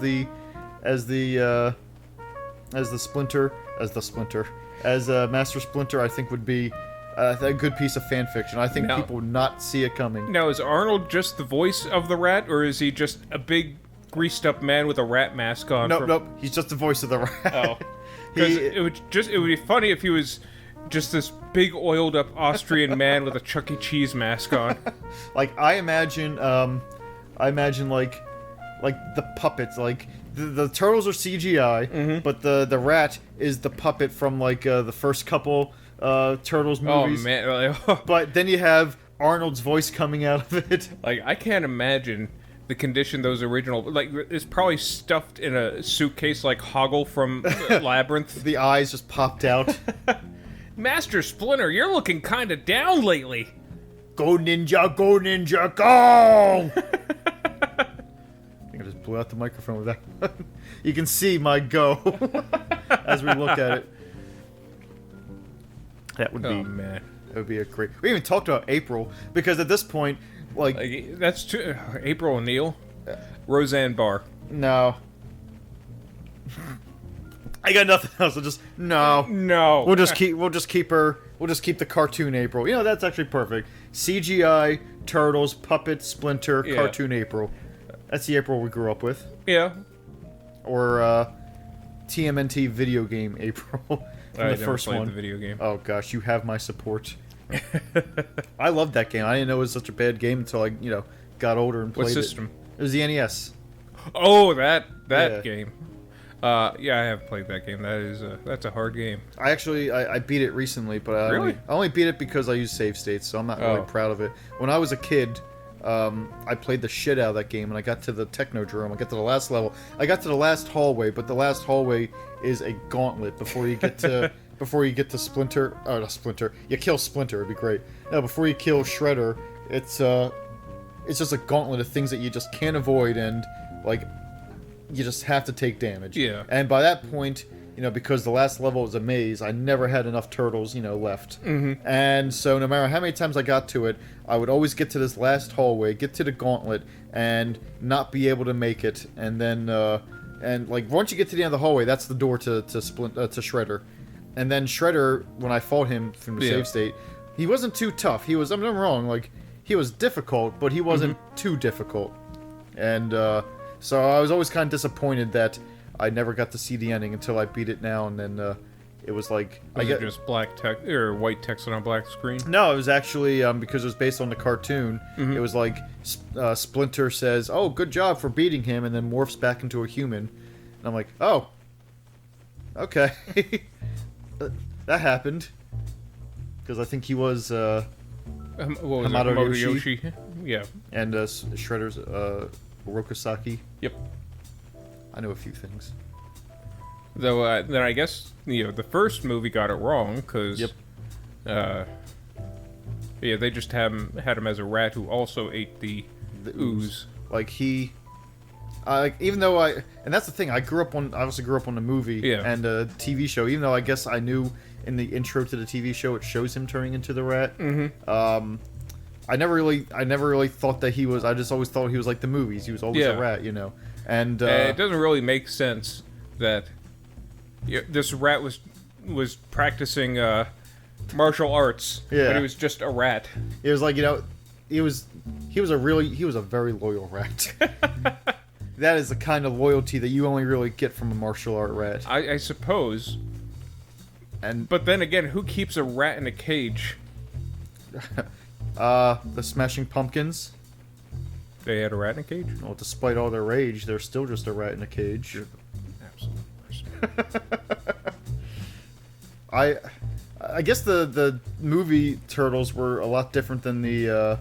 Master Splinter, I think would be a good piece of fan fiction. I think people would not see it coming. Now, is Arnold just the voice of the rat, or is he just a big greased up man with a rat mask on? Nope. He's just the voice of the rat. Oh, because it would be funny if he was just this big oiled up Austrian man with a Chuck E. Cheese mask on. Like I imagine like the puppets, like the turtles are CGI, but the rat is the puppet from like the first couple Turtles movies. Oh man! But then you have Arnold's voice coming out of it. Like I can't imagine the condition those original, like it's probably stuffed in a suitcase like Hoggle from Labyrinth. The eyes just popped out. Master Splinter, you're looking kind of down lately. Go ninja, go! I think I just blew out the microphone with that. You can see my go as we look at it. That would be, oh man, that would be a great. We even talked about April because at this point, like that's too, April O'Neil, Roseanne Barr. No, I got nothing else. No. We'll just keep her. We'll just keep the cartoon April. You know, that's actually perfect. CGI Turtles, puppet Splinter, cartoon April. That's the April we grew up with. Yeah. Or TMNT video game April. I never played the video game. Oh gosh, you have my support. I loved that game. I didn't know it was such a bad game until I, got older and played it. What system? It was the NES. Oh, that game. I have played that game. That's a hard game. I beat it recently, but I only beat it because I use save states, so I'm not really proud of it. When I was a kid, I played the shit out of that game, and I got to the Technodrome. I got to the last level. I got to the last hallway, but the last hallway is a gauntlet before you get to Splinter. Oh, not Splinter. You kill Splinter. It'd be great. No, before you kill Shredder, it's just a gauntlet of things that you just can't avoid, and you just have to take damage. Yeah. And by that point, because the last level was a maze, I never had enough turtles, left. Mm-hmm. And so no matter how many times I got to it, I would always get to this last hallway, get to the gauntlet, and not be able to make it. And then, once you get to the end of the hallway, that's the door to Shredder. And then Shredder, when I fought him from the save state, he wasn't too tough. He was, I'm not wrong, he was difficult, but he wasn't too difficult. And, so I was always kind of disappointed that I never got to see the ending until I beat it now, and then it was like... Was it just black text or white text on a black screen? No, it was actually, because it was based on the cartoon, it was like Splinter says, "Oh, good job for beating him," and then morphs back into a human. And I'm like, oh, okay. That happened. Because I think he was... what was Hamato Yoshi? Yeah. And Shredder's... Rokosaki. Yep. I know a few things. Though, then I guess, the first movie got it wrong, because... Yep. They just had him as a rat who also ate the ooze. Even though and that's the thing, I obviously grew up on the movie and the TV show, even though I guess I knew in the intro to the TV show it shows him turning into the rat. Mm-hmm. I never really thought that he was. I just always thought he was like the movies. He was always a rat, And it doesn't really make sense that this rat was practicing martial arts, but he was just a rat. It was like he was a very loyal rat. That is the kind of loyalty that you only really get from a martial art rat. I suppose. But then again, who keeps a rat in a cage? The Smashing Pumpkins. They had a rat in a cage? Well, despite all their rage, they're still just a rat in a cage. You're the absolute worst. I guess the movie Turtles were a lot different than the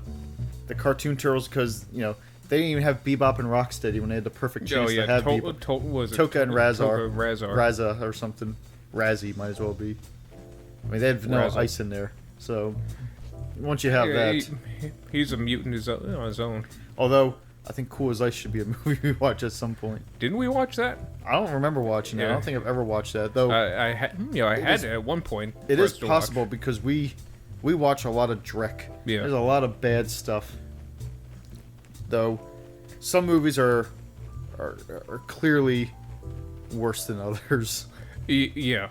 cartoon Turtles because, you know, they didn't even have Bebop and Rocksteady when they had the perfect chance to have Bebop. Toka and Razar. Raza or something. Razzie might as well be. I mean, they had Vanilla Ice in there. So, once you have that... He's a mutant on his own. Although, I think Cool as Ice should be a movie we watch at some point. Didn't we watch that? I don't remember watching it. I don't think I've ever watched that, though. I had it at one point. It is possible because we watch a lot of Drek. Yeah. There's a lot of bad stuff. Though, some movies are clearly worse than others. Yeah.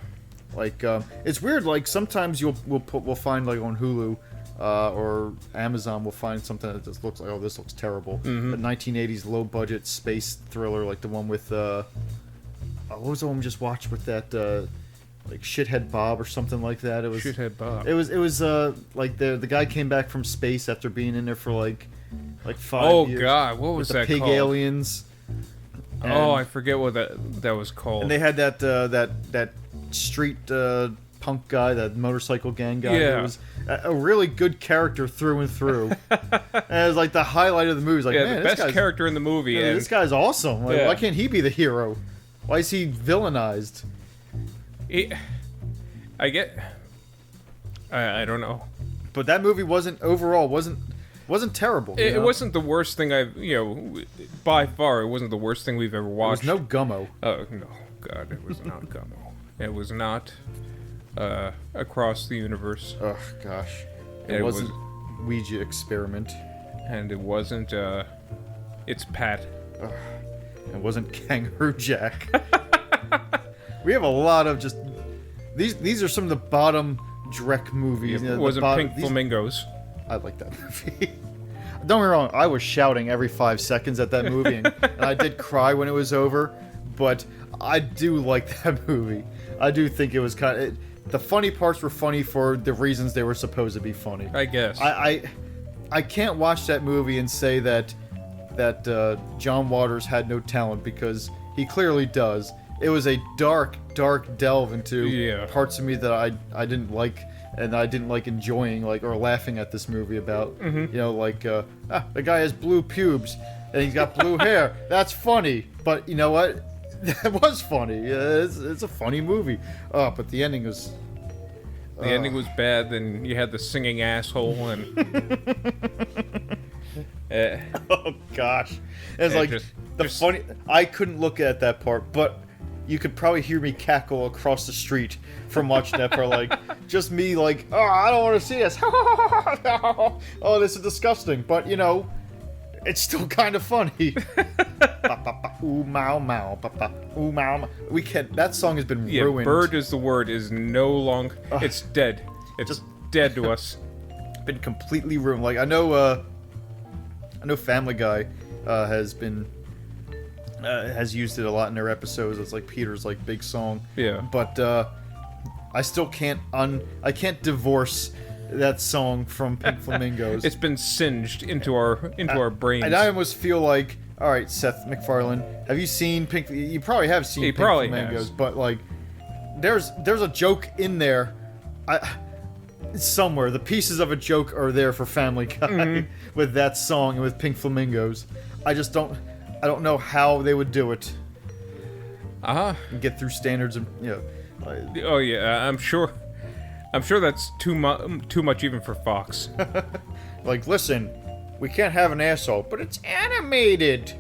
Like, it's weird. Like, sometimes we'll find, like, on Hulu or Amazon, we'll find something that just looks like, oh, this looks terrible. Mm-hmm. A 1980s low-budget space thriller, like the one with, what was the one we just watched with that, like, Shithead Bob or something like that? It was Shithead Bob. It was like, the guy came back from space after being in there for, like 5 years. Oh, God, what was that called? The pig aliens. And, I forget what that was called. And they had that street punk guy, that motorcycle gang guy. Yeah. Who was a really good character through and through. And it was like the highlight of the movie. It was like, man, the best character in the movie. Yeah, this guy's awesome. Like, why can't he be the hero? Why is he villainized? I don't know. But that movie wasn't terrible. It wasn't the worst thing by far, it wasn't the worst thing we've ever watched. There was no Gummo. Oh, no. God, it was not Gummo. It was not Across the Universe. Oh, gosh. It wasn't Ouija Experiment. And it wasn't, It's Pat. It wasn't Kangaroo Jack. We have a lot of just... These are some of the bottom Drek movies. It wasn't Pink Flamingos. I like that movie. Don't get me wrong, I was shouting every 5 seconds at that movie, and I did cry when it was over, but I do like that movie. I do think it was kind of... the funny parts were funny for the reasons they were supposed to be funny. I guess. I can't watch that movie and say that John Waters had no talent, because he clearly does. It was a dark delve into parts of me that I didn't like, and I didn't like enjoying, like, or laughing at this movie about. Mm-hmm. You know, like, the guy has blue pubes and he's got blue hair. That's funny, but you know what? That was funny. It's a funny movie. But the ending was... The ending was bad. Then you had the singing asshole and... oh gosh, it's like funny. I couldn't look at that part, but you could probably hear me cackle across the street from watching that part. Like, just me, like, oh, I don't want to see this. Oh, this is disgusting. But you know, it's still kind of funny. Ooh, mow, mow, ooh, mow, mow. We can't. That song has been ruined. Bird is the word. Is no longer. It's dead. It's just dead to us. Been completely ruined. Like, I know Family Guy has used it a lot in their episodes. It's like Peter's like big song. Yeah. But I still can't divorce that song from Pink Flamingos. It's been singed into our brains. And I almost feel like, all right, Seth MacFarlane, have you seen Pink? You probably have seen Pink Flamingos, has. But like, there's a joke in there. Somewhere the pieces of a joke are there for Family Guy with that song and with Pink Flamingos. I don't know how they would do it. And get through standards and oh yeah, I'm sure that's too much even for Fox. Like, listen, we can't have an asshole, but it's animated.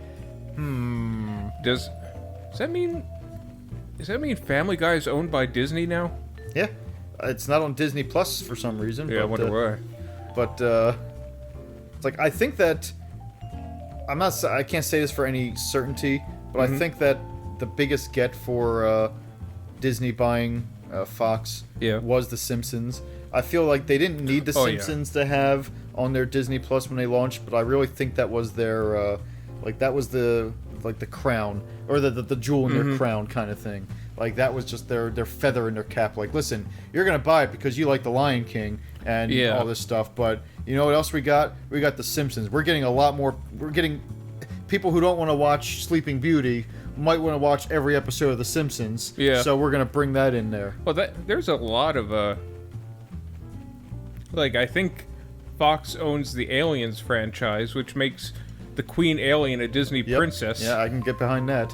Does that mean Family Guy is owned by Disney now? Yeah. It's not on Disney Plus for some reason. Yeah, I wonder why. But it's like, I think that I can't say this for any certainty, but I think that the biggest get for Disney buying Fox was The Simpsons. I feel like they didn't need The Simpsons to have on their Disney Plus when they launched, but I really think that was their the crown, or the jewel in their crown kind of thing. Like, that was just their feather in their cap. Like, listen, you're gonna buy it because you like the Lion King and all this stuff, but you know what else we got? We got the Simpsons. We're getting a lot more. We're getting people who don't want to watch Sleeping Beauty might want to watch every episode of the Simpsons. Yeah. So we're gonna bring that in there. Well, there's a lot of like, I think Fox owns the Aliens franchise, which makes the Queen Alien a Disney princess. Yeah, I can get behind that.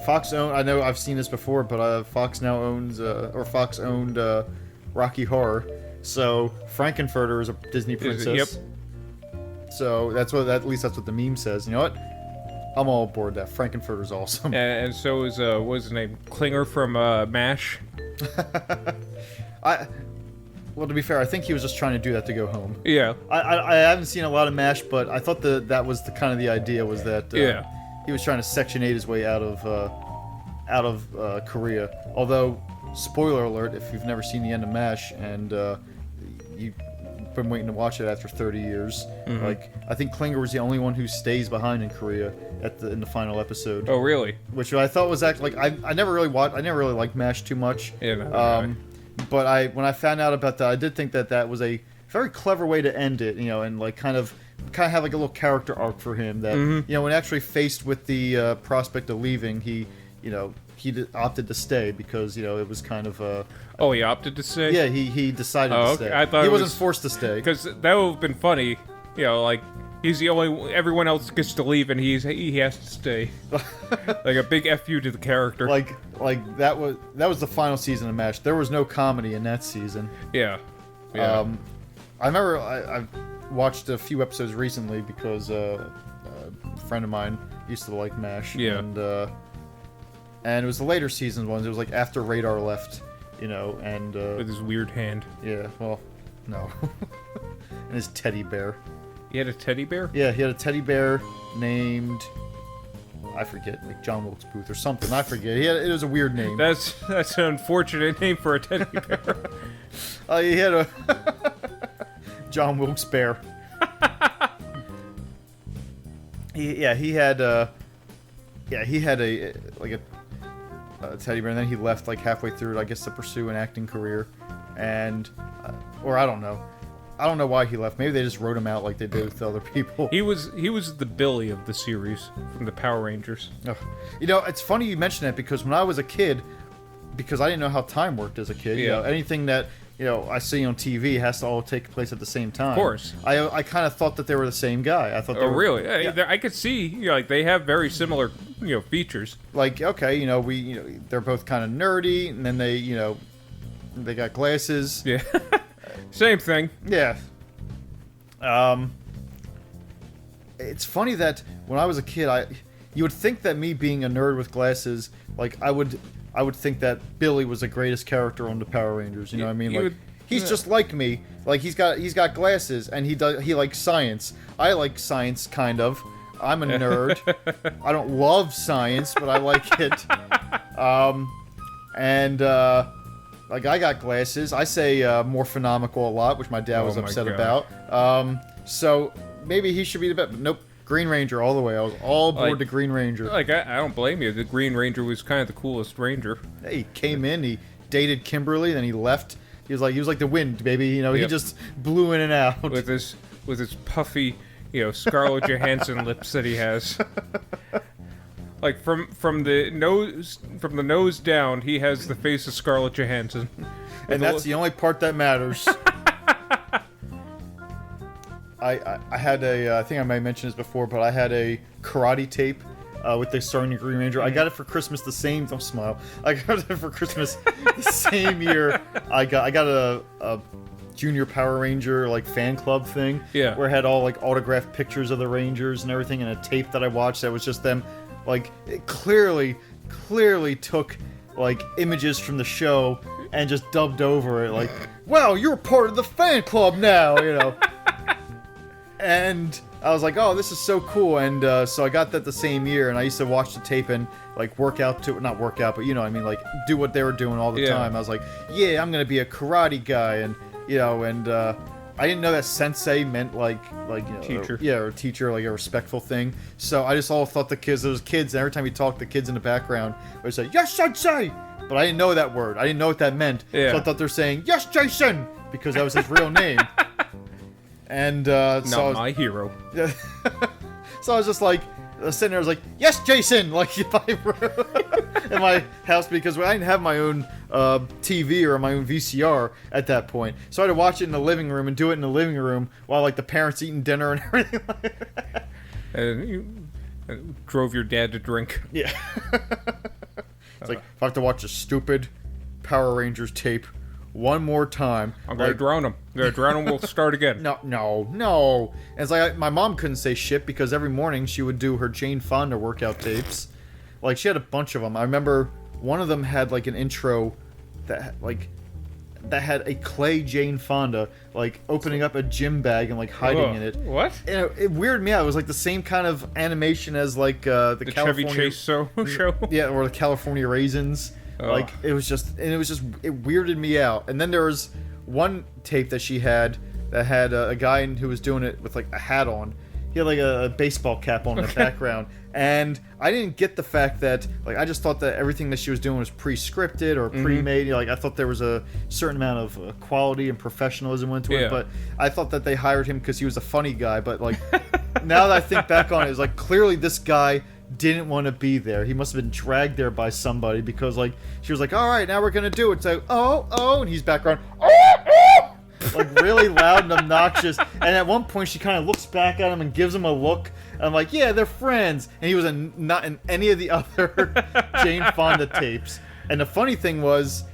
Fox I know I've seen this before, but Fox now owns, Fox owned Rocky Horror. So Frankenfurter is a Disney princess. Yep. So at least that's what the meme says. You know what? I'm all aboard that. Frankenfurter's awesome. And so is what's his name? Klinger from MASH. Well, to be fair, I think he was just trying to do that to go home. Yeah. I haven't seen a lot of MASH, but I thought that was the kind of the idea was that he was trying to Section 8 his way out of Korea. Although, spoiler alert, if you've never seen the end of MASH and you've been waiting to watch it after 30 years, like, I think Klinger was the only one who stays behind in Korea in the final episode. Oh, really? Which I thought was actually, like, I never really liked MASH too much. Yeah. But when I found out about that, I did think that was a very clever way to end it, you know, and like kind of have like a little character arc for him that, you know, when actually faced with the prospect of leaving, he opted to stay because, you know, it was kind of Oh, he opted to stay? Yeah, he decided to stay. I thought he wasn't forced to stay. Because that would have been funny, you know, like, he's the only, everyone else gets to leave and he has to stay. Like a big F you to the character. Like that was the final season of MASH. There was no comedy in that season. Yeah. I remember I watched a few episodes recently because a friend of mine used to like MASH. Yeah. And it was the later season ones. It was like after Radar left, you know, and with his weird hand. Yeah, well, no. And his teddy bear. He had a teddy bear? Yeah, he had a teddy bear named, I forget, like John Wilkes Booth or something. I forget. It was a weird name. That's an unfortunate name for a teddy bear. He had a John Wilkes bear. he had a teddy bear, and then he left like halfway through it, I guess, to pursue an acting career, and or I don't know why he left. Maybe they just wrote him out like they did with other people. He was the Billy of the series from the Power Rangers. Oh. You know, it's funny you mention that because when I was a kid, because I didn't know how time worked as a kid. You know, anything that I see on TV has to all take place at the same time. Of course. I kind of thought that they were the same guy. I thought. Oh, really? Yeah. I could see. You know, like they have very similar, features. Like, okay, they're both kind of nerdy, and then they got glasses. Yeah. Same thing. Yeah. It's funny that when I was a kid, you would think that me being a nerd with glasses, like I would think that Billy was the greatest character on the Power Rangers. You know what I mean? Like he's just like me. Like he's got glasses and he likes science. I like science kind of. I'm a nerd. I don't love science, but I like it. Like, I got glasses. I say morphonomical a lot, which my dad was upset about. So maybe he should be the best. Nope. Green Ranger all the way. I was all aboard the Green Ranger. Like, I don't blame you. The Green Ranger was kind of the coolest Ranger. He came in, he dated Kimberly, then he left. He was like the wind, baby. He just blew in and out. With his puffy, Scarlett Johansson lips that he has. Like from the nose down, he has the face of Scarlett Johansson, and that's the only part that matters. I had I think I might have mentioned this before, but I had a karate tape with the starring Green Ranger. I got it for Christmas don't smile. I got it for Christmas the same year. I got a Junior Power Ranger like fan club thing. Yeah. Where it had all like autographed pictures of the Rangers and everything, and a tape that I watched that was just them. Like, it clearly took, like, images from the show and just dubbed over it. Like, wow, you're part of the fan club now, And I was like, oh, this is so cool. And so I got that the same year, and I used to watch the tape and, like, not work out, but you know what I mean, like, do what they were doing all the time. I was like, yeah, I'm going to be a karate guy. And, I didn't know that sensei meant like teacher. Or teacher, like a respectful thing. So I just all thought there was kids, and every time he talked, the kids in the background would say, "Yes, sensei!" But I didn't know that word. I didn't know what that meant. Yeah. So I thought they're saying, "Yes, Jason!" because that was his real name. And Not my hero. So I was just like, sitting there, I was like, "Yes, Jason!" Like in my house, because I didn't have my own TV or my own VCR at that point. So I had to watch it in the living room and do it in the living room while like the parents eating dinner and everything like that. And you drove your dad to drink. Yeah. It's like, if I have to watch a stupid Power Rangers tape one more time, I'm gonna drown him. I'm gonna drown him. We'll start again. No. And it's like my mom couldn't say shit because every morning she would do her Jane Fonda workout tapes. Like she had a bunch of them. I remember one of them had like an intro that had a clay Jane Fonda like opening up a gym bag and like hiding in it. What? And it weirded me out. It was like the same kind of animation as like the California Chevy Chase show. Yeah, or the California Raisins. Like it weirded me out. And then there was one tape that she had that had a guy who was doing it with like a hat on. He had like a baseball cap on in the background, and I didn't get the fact that like I just thought that everything that she was doing was pre-scripted or pre-made. Like I thought there was a certain amount of quality and professionalism went into it, but I thought that they hired him because he was a funny guy. But like now that I think back on it, it's like clearly this guy didn't want to be there. He must have been dragged there by somebody because like she was like, "All right, now we're gonna do it." So and he's background. Like really loud and obnoxious, and at one point she kind of looks back at him and gives him a look. I'm like, yeah, they're friends, and he was not in any of the other Jane Fonda tapes. And the funny thing was,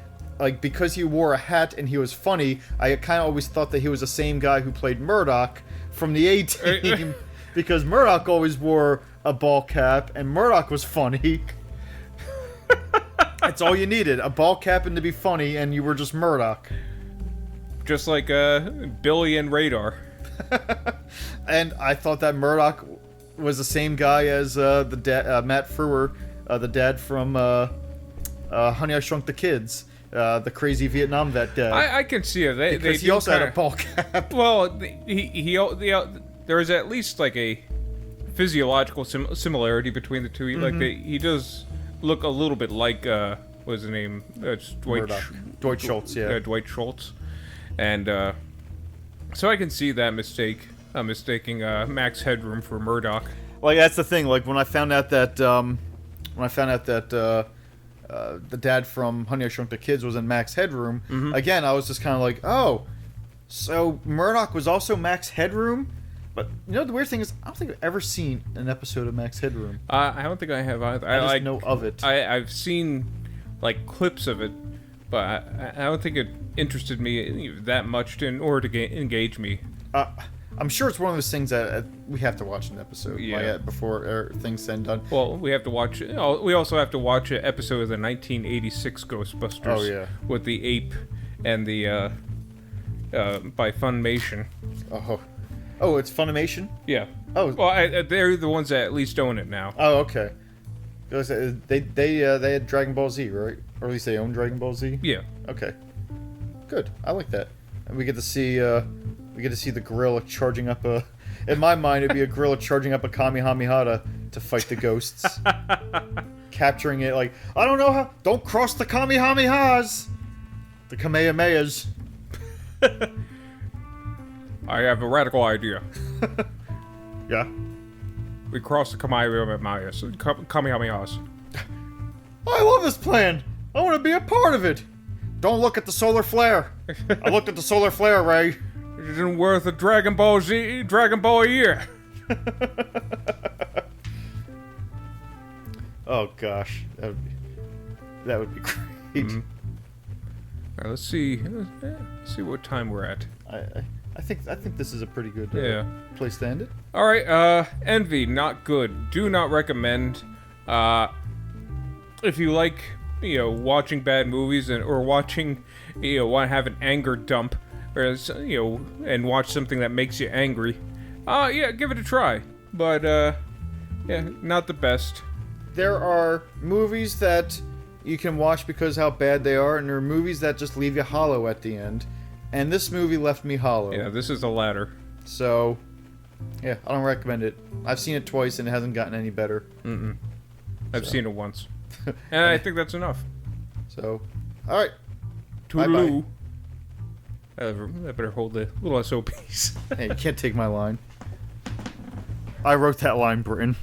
like, because he wore a hat and he was funny, I kind of always thought that he was the same guy who played Murdoch from the A-Team, because Murdoch always wore a ball cap, and Murdoch was funny. That's all you needed, a ball cap and to be funny, and you were just Murdoch. Just like Billy and Radar. And I thought that Murdoch was the same guy as the dad, Matt Frewer, the dad from Honey, I Shrunk the Kids, the crazy Vietnam vet dad. I can see it. Because he also had a ball cap. Well, there is at least like a physiological similarity between the two. Like he does look a little bit like what's his name? Dwight Schultz. Yeah, Dwight Schultz. And so I can see that mistaking Max Headroom for Murdoch. Like that's the thing. Like when I found out that the dad from Honey, I Shrunk the Kids was in Max Headroom, again I was just kind of like, oh, so Murdoch was also Max Headroom. But you know the weird thing is, I don't think I've ever seen an episode of Max Headroom. I don't think I have either. I just know of it. I've seen like clips of it, but I don't think it interested me that much in order to engage me. I'm sure it's one of those things that we have to watch an episode before things end done. Well, we have to watch. We also have to watch an episode of the 1986 Ghostbusters. Oh yeah, with the ape and the by Funimation. Oh, it's Funimation? Yeah. Oh, well, they're the ones that at least own it now. Oh, okay. They had Dragon Ball Z, right? Or at least they own Dragon Ball Z. Yeah. Okay. Good. I like that. And we get to see the gorilla charging up a. In my mind, it'd be a gorilla charging up a Kamehameha to fight the ghosts, capturing it. Like, I don't know how. Don't cross the Kamehamehas. The Kamehamehas. I have a radical idea. Yeah. We cross the Kamehamehas. I love this plan. I want to be a part of it. Don't look at the solar flare. I looked at the solar flare, Ray. It isn't worth a Dragon Ball a year. Oh gosh, that would be great. Mm-hmm. All right, let's see what time we're at. I think this is a pretty good place to end it. All right, Envy, not good. Do not recommend. If you like, watching bad movies or watching, want to have an anger dump, or and watch something that makes you angry, give it a try. But not the best. There are movies that you can watch because how bad they are, and there are movies that just leave you hollow at the end. And this movie left me hollow. Yeah, this is the latter. So, yeah, I don't recommend it. I've seen it twice and it hasn't gotten any better. I've seen it once. And I think that's enough. So, alright. Toodaloo. I better hold the little SOPs. Hey, you can't take my line. I wrote that line, Britton.